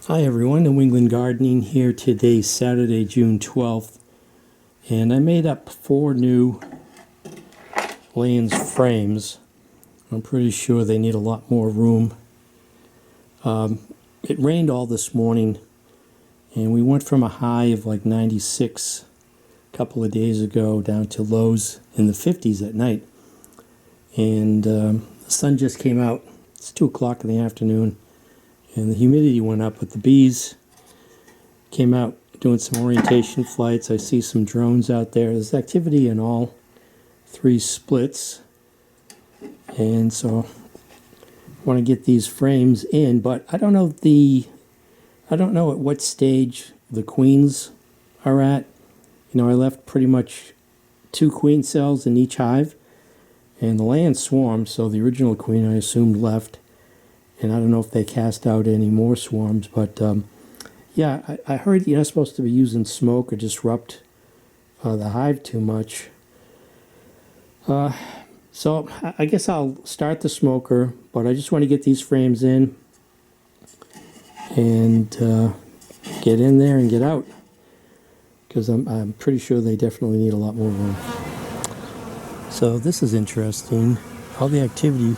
Hi everyone, New England Gardening here today, Saturday, June 12th, and I made up 4 new Layens frames. I'm pretty sure they need a lot more room. It rained all this morning, and we went from a high of like 96 a couple of days ago down to lows in the 50s at night, and the sun just came out. It's 2 o'clock in the afternoon. And the humidity went up, but the bees came out doing some orientation flights. I see some drones out there. There's activity in all 3 splits. And so I want to get these frames in, but I don't know at what stage the queens are at. You know, I left pretty much 2 queen cells in each hive, and the laying swarm, so the original queen I assumed left. And I don't know if they cast out any more swarms, but yeah, I heard you're not supposed to be using smoke or disrupt the hive too much. So I guess I'll start the smoker, but I just want to get these frames in and get in there and get out, because I'm pretty sure they definitely need a lot more room. So this is interesting. All the activity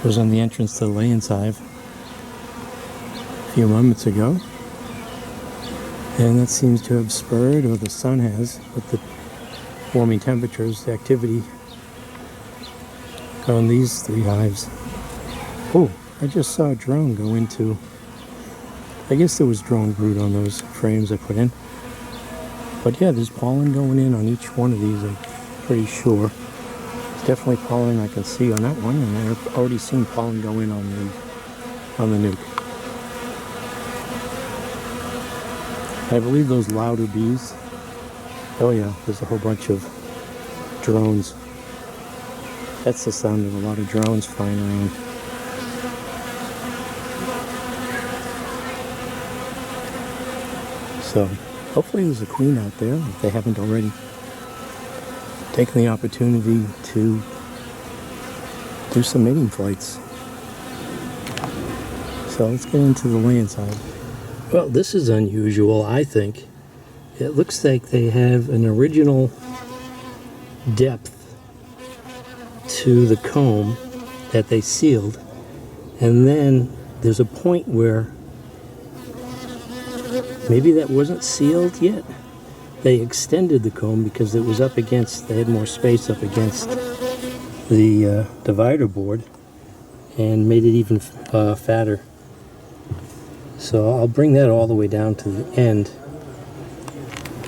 was on the entrance to the Layens Hive a few moments ago, and that seems to have spurred, or the sun has, with the warming temperatures, the activity on these 3 hives. Oh, I just saw a drone go into, I guess there was drone brood on those frames I put in. But yeah, there's pollen going in on each one of these, I'm pretty sure. Definitely pollen I can see on that one, and I've already seen pollen go in on the nuke. I believe those louder bees. Oh yeah, there's a whole bunch of drones. That's the sound of a lot of drones flying around. So hopefully there's a queen out there if they haven't already taking the opportunity to do some mating flights. So let's get into the Layens Hive. Well, this is unusual, I think. It looks like they have an original depth to the comb that they sealed, and then there's a point where maybe that wasn't sealed yet. They extended the comb because it was up against, they had more space up against the divider board, and made it even fatter. So I'll bring that all the way down to the end.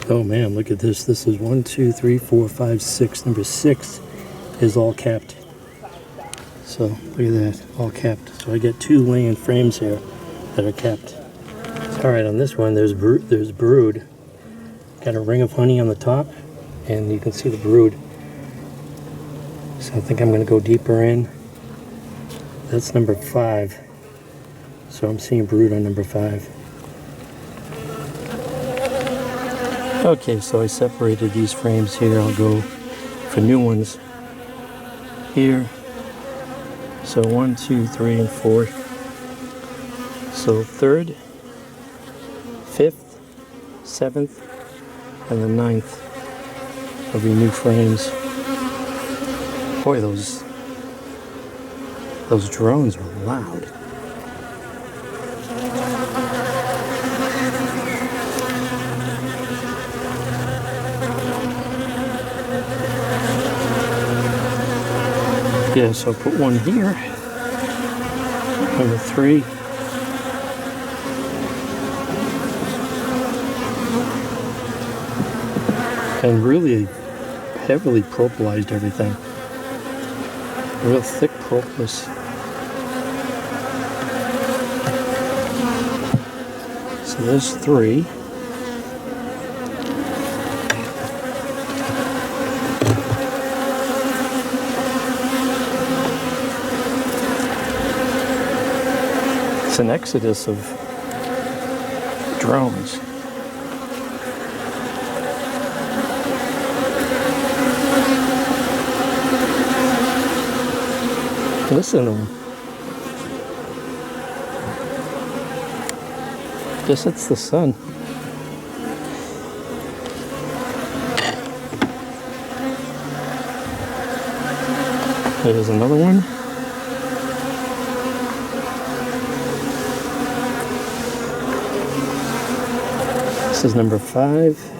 Oh man, look at this. This is 1, 2, 3, 4, 5, 6. Number 6 is all capped. So look at that, all capped. So I get 2 laying frames here that are capped. Alright, on this one there's brood. Got a ring of honey on the top, and you can see the brood. So I think I'm going to go deeper in. That's number 5. So I'm seeing brood on number 5. Okay, so I separated these frames here. I'll go for new ones here. So 1, 2, 3, and 4. So 3rd, 5th, 7th, and the 9th of the new frames. Boy, those drones were loud. Yeah, so I'll put one here. Number 3. And really heavily propolized everything. Real thick propolis. So there's 3. It's an exodus of drones. Listen to them. Guess it's the sun. There's another one. This is number 5.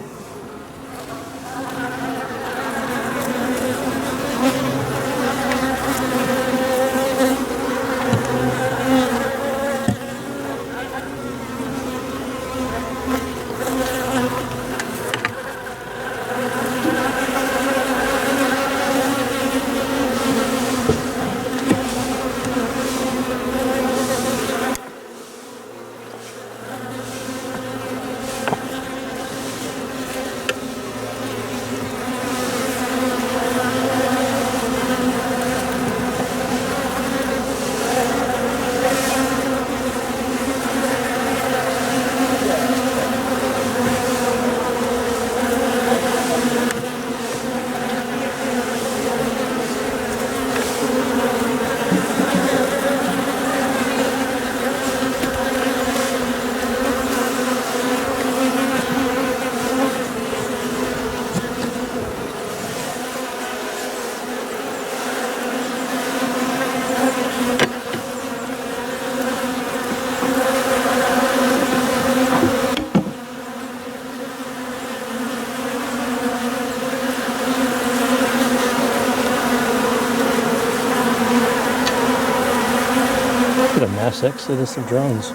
Look at a mass exodus of drones.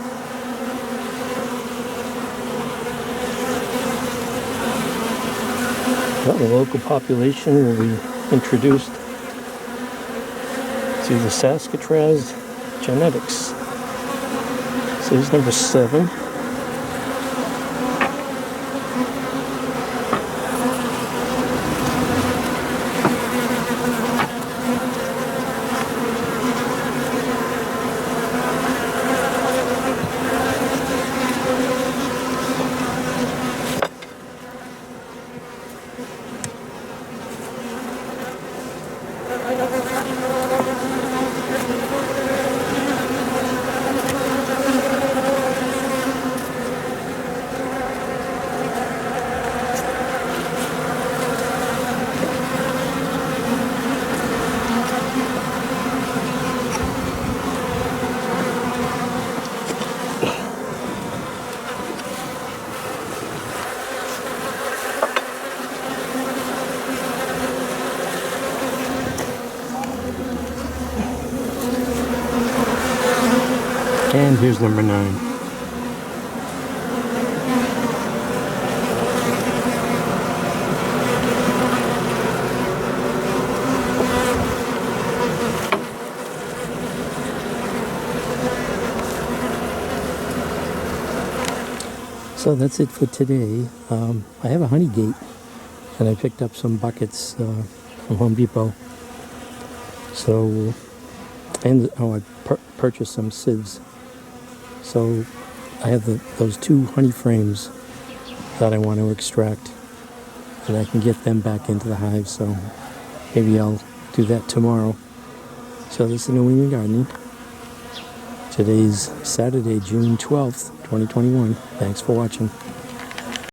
Well, the local population will be introduced to the Saskatraz genetics. So here's number 7. And here's number 9. So that's it for today. I have a honey gate, and I picked up some buckets from Home Depot. So, and I purchased some sieves. So I have those 2 honey frames that I want to extract, and I can get them back into the hive. So maybe I'll do that tomorrow. So this is New England Gardening. Today's Saturday, June 12th, 2021. Thanks for watching.